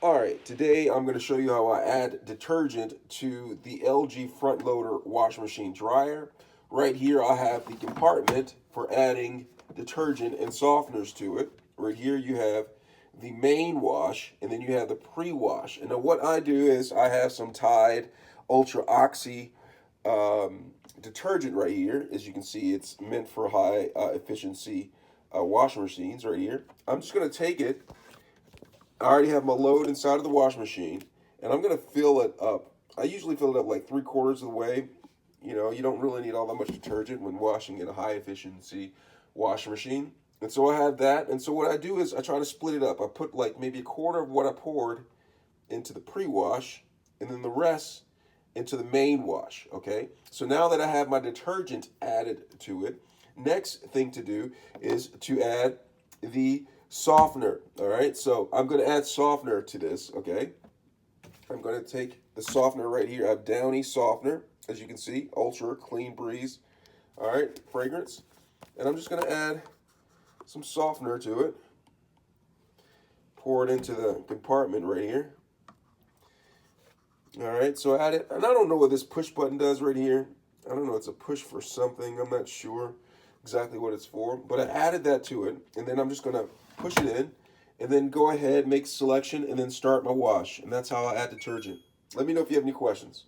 All right, today I'm going to show you how I add detergent to the LG front loader washing machine dryer. Right here I have the compartment for adding detergent and softeners to it. Right here you have the main wash, and then you have the pre-wash. And then what I do is I have some Tide Ultra Oxy detergent right here. As you can see, it's meant for high efficiency washing machines right here. I'm just going to take it. I already have my load inside of the washing machine, and I'm gonna fill it up. I usually fill it up like 3/4 of the way. You know, you don't really need all that much detergent when washing in a high efficiency washing machine. And so I have that. And so what I do is I try to split it up. I put like maybe 1/4 of what I poured into the pre-wash, and then the rest into the main wash. Okay. So now that I have my detergent added to it, next thing to do is to add the softener. All right, so I'm going to add softener to this. Okay, I'm going to take the softener right here. I have Downy softener, as you can see, ultra clean breeze. All right, fragrance, and I'm just going to add some softener to it. Pour it into the compartment right here. All right, so I add it, and I don't know what this push button does right here. I don't know, it's a push for something. I'm not sure exactly what it's for, but I added that to it, and then I'm just gonna push it in, and then go ahead, make selection, and then start my wash. And that's how I add detergent. Let me know if you have any questions.